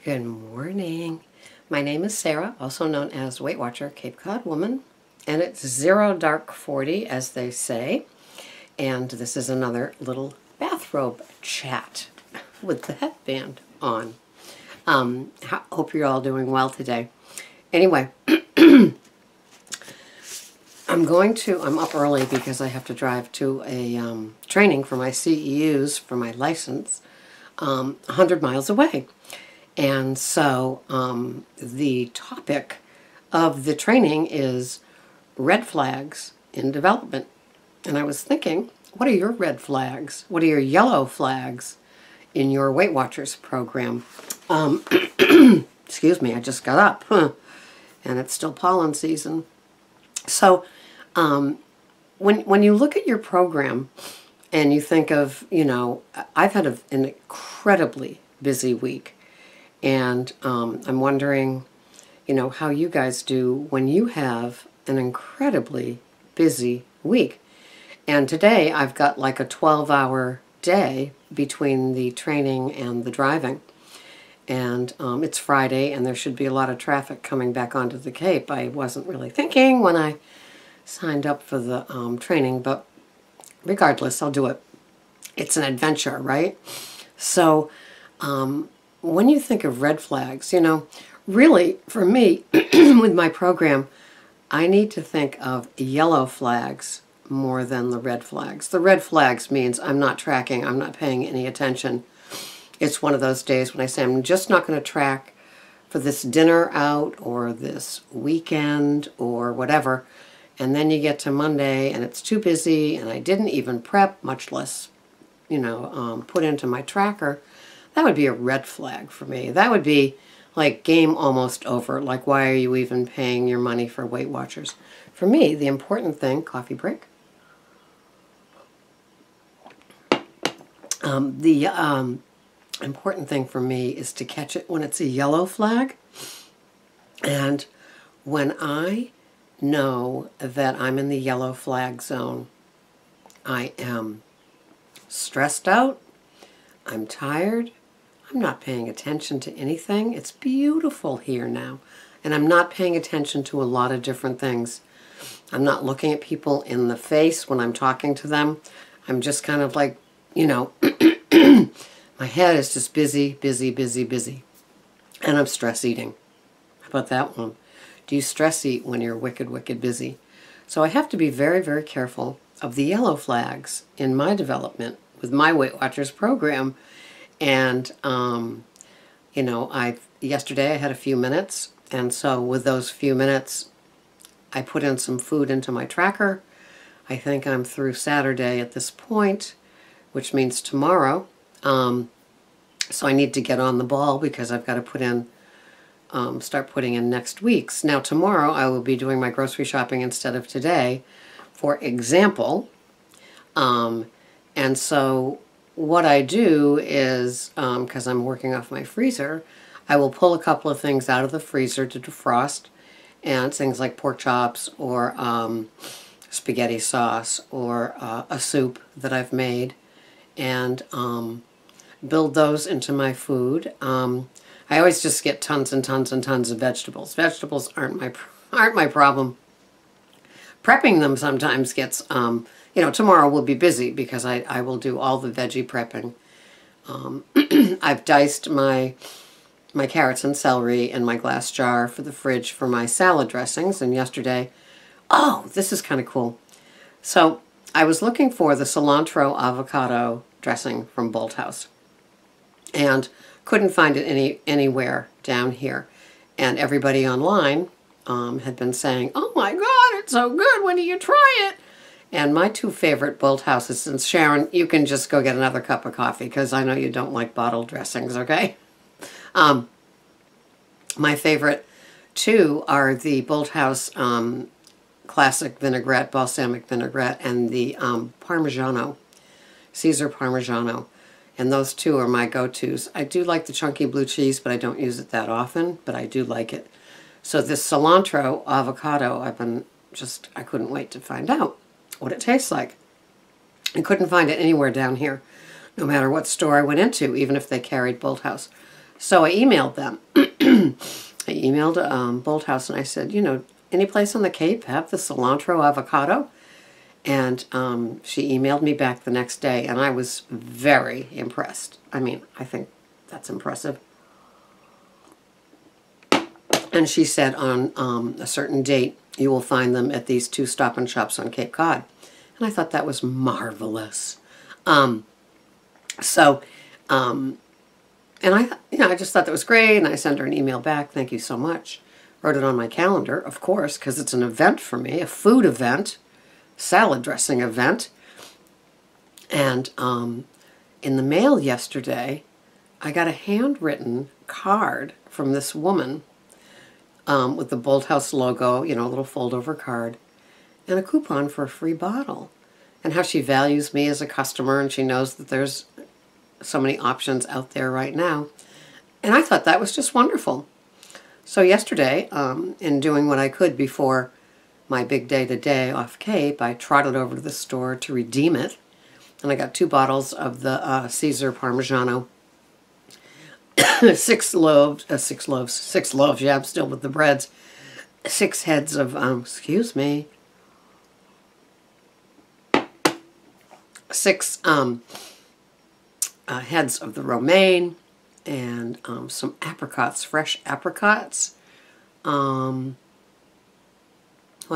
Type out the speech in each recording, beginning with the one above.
Good morning. My name is Sarah, also known as Weight Watcher Cape Cod Woman, and it's zero dark 40, as they say. And this is another little bathrobe chat with the headband on. Hope you're all doing well today. Anyway, I'm up early because I have to drive to a training for my CEUs for my license 100 miles away. And so the topic of the training is red flags in development. And I was thinking, what are your red flags? What are your yellow flags in your Weight Watchers program? Excuse me, I just got up, and it's still pollen season. So when you look at your program and you think of, I've had an incredibly busy week. And I'm wondering, how you guys do when you have an incredibly busy week. And today I've got like a 12-hour day between the training and the driving. And it's Friday, and there should be a lot of traffic coming back onto the Cape. I wasn't really thinking when I signed up for the training, but regardless, I'll do it. It's an adventure, right? So when you think of red flags, really, for me, with my program, I need to think of yellow flags more than the red flags. The red flags means I'm not tracking, I'm not paying any attention. It's one of those days when I say I'm just not going to track for this dinner out or this weekend or whatever. And then you get to Monday and it's too busy and I didn't even prep, much less, put into my tracker. That would be a red flag for me. That would be like game almost over. Like, why are you even paying your money for Weight Watchers? For me, the important thing, coffee break. The important thing for me is to catch it when it's a yellow flag. And when I know that I'm in the yellow flag zone, I am stressed out, I'm tired, I'm not paying attention to anything. It's beautiful here now. And I'm not paying attention to a lot of different things. I'm not looking at people in the face when I'm talking to them. I'm just kind of like, my head is just busy, busy, busy, busy. And I'm stress eating. How about that one? Do you stress eat when you're wicked, wicked busy? So I have to be very, very careful of the yellow flags in my development with my Weight Watchers program. And, yesterday I had a few minutes. And so with those few minutes, I put in some food into my tracker. I think I'm through Saturday at this point, which means tomorrow. So I need to get on the ball because I've got to put in, start putting in next week's. Now tomorrow I will be doing my grocery shopping instead of today, for example. And so what I do is, because I'm working off my freezer, I will pull a couple of things out of the freezer to defrost, and things like pork chops or spaghetti sauce or a soup that I've made, and build those into my food. I always just get tons and tons and tons of vegetables. Vegetables aren't my problem. Prepping them sometimes gets, tomorrow will be busy because I will do all the veggie prepping. I've diced my carrots and celery in my glass jar for the fridge for my salad dressings. And yesterday, this is kind of cool. So I was looking for the cilantro avocado dressing from Bolthouse and couldn't find it anywhere down here. And everybody online had been saying, oh my God, it's so good, when do you try it? And my two favorite Bolthouses, and Sharon, you can just go get another cup of coffee because I know you don't like bottled dressings, okay? My favorite two are the Bolthouse classic vinaigrette, balsamic vinaigrette, and the Parmigiano, Caesar Parmigiano. And those two are my go-tos. I do like the chunky blue cheese, but I don't use it that often, but I do like it. So this cilantro avocado, I couldn't wait to find out what it tastes like. I couldn't find it anywhere down here, no matter what store I went into, even if they carried Bolthouse. So I emailed them. I emailed Bolthouse and I said, you know, any place on the Cape have the cilantro avocado? And she emailed me back the next day, and I was very impressed. I mean, I think that's impressive. And she said on a certain date, you will find them at these 2 Stop and Shops on Cape Cod. And I thought that was marvelous. And I, you know, I just thought that was great, and I sent her an email back, thank you so much. Wrote it on my calendar, of course, because it's an event for me, a food event, salad dressing event. And in the mail yesterday, I got a handwritten card from this woman with the Bolthouse logo, you know, a little fold-over card, and a coupon for a free bottle. And how she values me as a customer, and she knows that there's so many options out there right now. And I thought that was just wonderful. So yesterday, in doing what I could before my big day today off Cape, I trotted over to the store to redeem it. And I got 2 bottles of the Caesar Parmigiano. 6 loaves, yeah, I'm still with the breads. 6 heads of, excuse me. 6 heads of the romaine, and some apricots, fresh apricots. What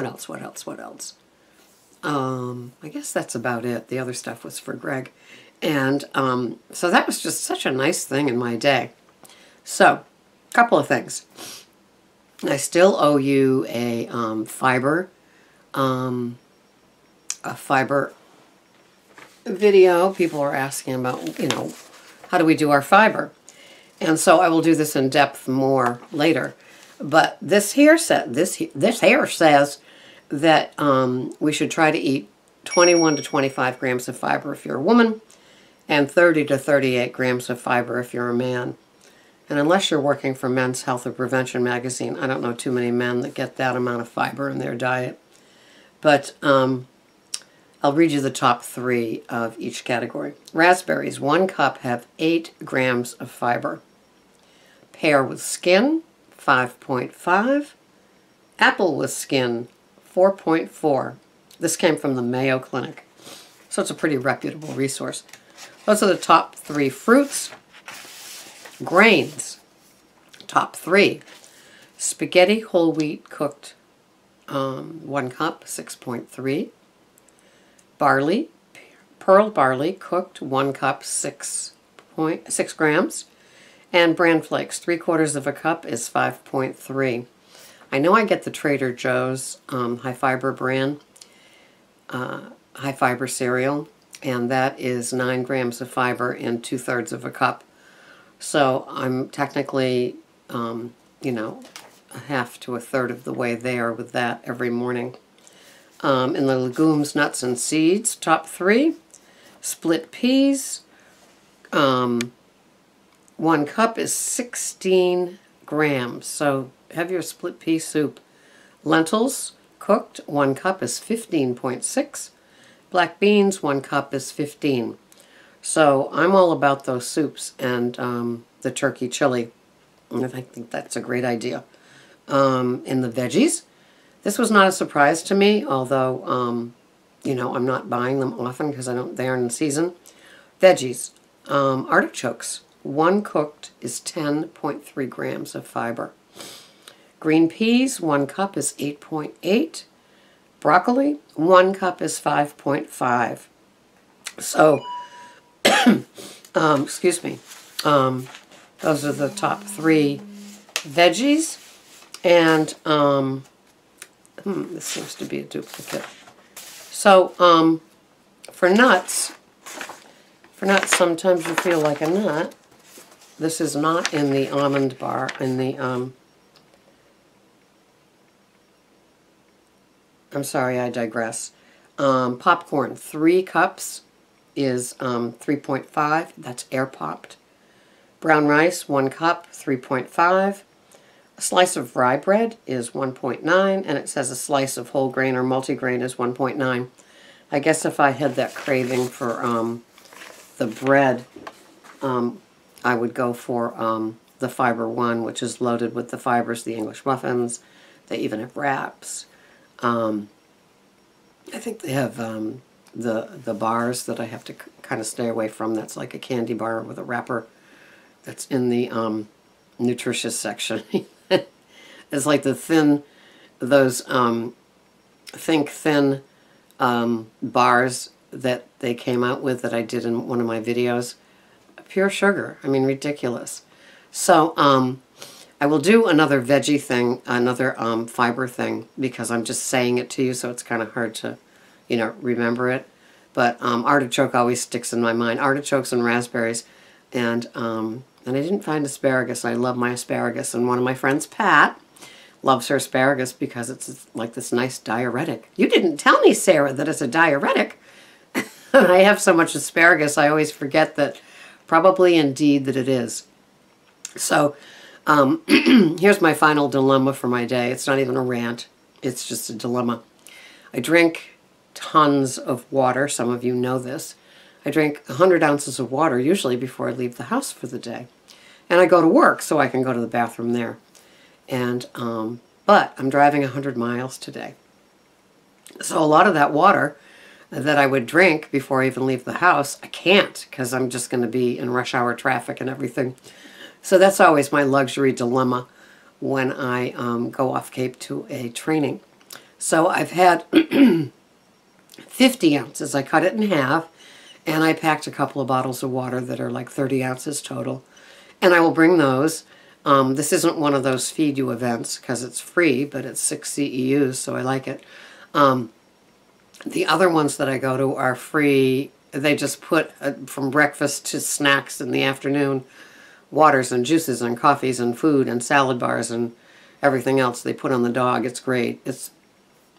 else? I guess that's about it. The other stuff was for Greg. And so that was just such a nice thing in my day. So, a couple of things. I still owe you a fiber video. People are asking about, you know, how do we do our fiber? And so I will do this in depth more later. But this here says that we should try to eat 21 to 25 grams of fiber if you're a woman, and 30 to 38 grams of fiber if you're a man. And unless you're working for Men's Health or Prevention magazine, I don't know too many men that get that amount of fiber in their diet. But I'll read you the top 3 of each category. Raspberries, 1 cup, have 8 grams of fiber. Pear with skin, 5.5. Apple with skin, 4.4. This came from the Mayo Clinic, so it's a pretty reputable resource. Those are the top 3 fruits. Grains, top 3. Spaghetti whole wheat cooked, 1 cup, 6.3. Barley, pearl barley cooked, 1 cup, 6 grams. And bran flakes, 3/4 of a cup is 5.3. I know I get the Trader Joe's high fiber bran, high fiber cereal, and that is 9 grams of fiber in 2/3 of a cup. So I'm technically, you know, a half to a third of the way there with that every morning. In the legumes, nuts, and seeds, top 3. Split peas, 1 cup is 16 grams. So have your split pea soup. Lentils, cooked, 1 cup is 15.6. Black beans, 1 cup is 15. So I'm all about those soups and the turkey chili. And I think that's a great idea. In the veggies, this was not a surprise to me, although, you know, I'm not buying them often because they aren't in season. Veggies, artichokes, 1 cooked is 10.3 grams of fiber. Green peas, 1 cup is 8.8. Broccoli, 1 cup is 5.5. So, excuse me, those are the top 3 veggies. And this seems to be a duplicate. So, for nuts, sometimes you feel like a nut. This is not in the almond bar, in the, I'm sorry, I digress. Popcorn, 3 cups is 3.5. That's air popped. Brown rice, 1 cup, 3.5. A slice of rye bread is 1.9, and it says a slice of whole grain or multigrain is 1.9. I guess if I had that craving for the bread, I would go for the Fiber One, which is loaded with the fibers, the English muffins. They even have wraps. I think they have the bars that I have to kind of stay away from. That's like a candy bar with a wrapper that's in the nutritious section. It's like the thin, those Think Thin bars that they came out with that I did in one of my videos. Pure sugar. I mean, ridiculous. So I will do another veggie thing, another fiber thing, because I'm just saying it to you, so it's kind of hard to, you know, remember it. But artichoke always sticks in my mind. Artichokes and raspberries. And I didn't find asparagus. I love my asparagus. And one of my friends, Pat, loves her asparagus because it's like this nice diuretic. You didn't tell me, Sarah, that it's a diuretic. I have so much asparagus, I always forget that probably indeed that it is. So here's my final dilemma for my day. It's not even a rant. It's just a dilemma. I drink tons of water. Some of you know this. I drink 100 ounces of water usually before I leave the house for the day. And I go to work so I can go to the bathroom there. And but I'm driving 100 miles today. So a lot of that water that I would drink before I even leave the house, I can't because I'm just going to be in rush hour traffic and everything. So that's always my luxury dilemma when I go off Cape to a training. So I've had 50 ounces. I cut it in half, and I packed a couple of bottles of water that are like 30 ounces total. And I will bring those. This isn't one of those feed you events because it's free, but it's 6 CEUs, so I like it. The other ones that I go to are free. They just put from breakfast to snacks in the afternoon, waters and juices and coffees and food and salad bars and everything else they put on the dog. It's great. It's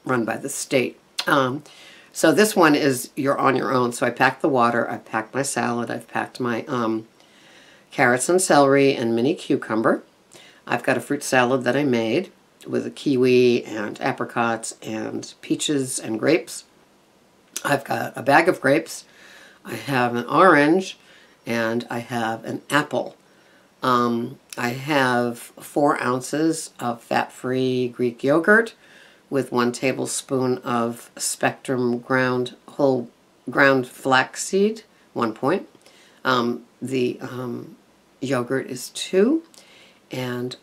run by the state. So this one is you're on your own. So I packed the water. I've packed my salad. I've packed my carrots and celery and mini cucumber. I've got a fruit salad that I made with a kiwi and apricots and peaches and grapes. I've got a bag of grapes. I have an orange and I have an apple. I have 4 ounces of fat-free Greek yogurt with 1 tablespoon of Spectrum whole ground flaxseed, 1 point. The yogurt is 2, and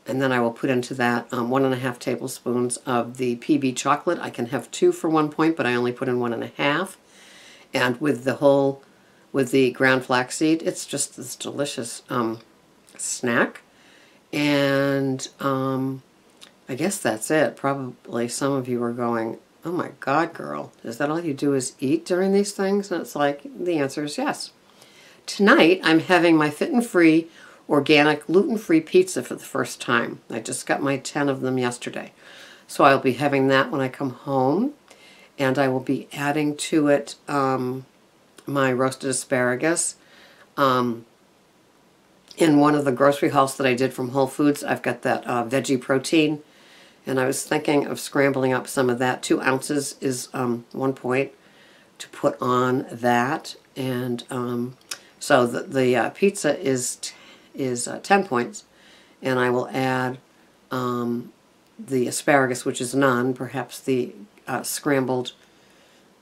then I will put into that 1.5 tablespoons of the PB chocolate. I can have 2 for 1 point, but I only put in 1.5. And with the ground flaxseed, it's just this delicious snack. And I guess that's it. Probably some of you are going, oh my God, girl, is that all you do is eat during these things? And it's like, the answer is yes. Tonight, I'm having my Fit and Free organic gluten-free pizza for the first time. I just got my 10 of them yesterday. So I'll be having that when I come home. And I will be adding to it my roasted asparagus. In one of the grocery hauls that I did from Whole Foods, I've got that veggie protein. And I was thinking of scrambling up some of that. 2 ounces is 1 point to put on that. And so the pizza is 10 points. And I will add the asparagus, which is none, perhaps the scrambled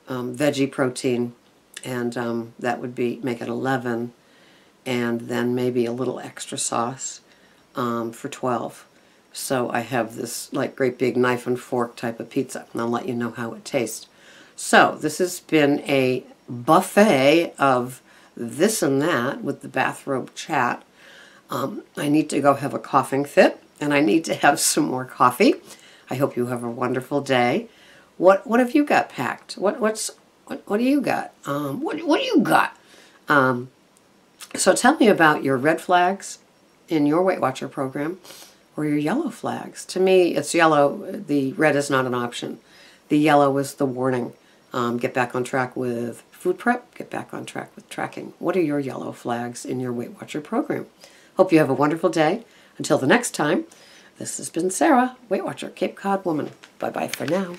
veggie protein, and that would make it 11, and then maybe a little extra sauce for 12. So I have this like great big knife and fork type of pizza, and I'll let you know how it tastes. So this has been a buffet of this and that with the bathrobe chat. I need to go have a coughing fit, and I need to have some more coffee. I hope you have a wonderful day. What have you got packed? What do you got? What do you got? So tell me about your red flags in your Weight Watcher program, or your yellow flags. To me, it's yellow. The red is not an option. The yellow is the warning. Get back on track with food prep. Get back on track with tracking. What are your yellow flags in your Weight Watcher program? Hope you have a wonderful day. Until the next time, this has been Sarah, Weight Watcher, Cape Cod woman. Bye-bye for now.